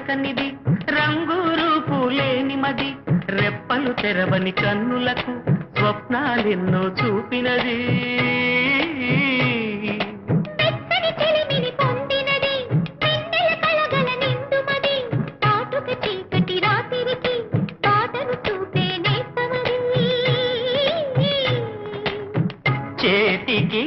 పలకనిది రంగు రూపు లేని మది రెప్పలు తెరవని కన్నులకు స్వప్నాలెన్నో చూపినది చేతికి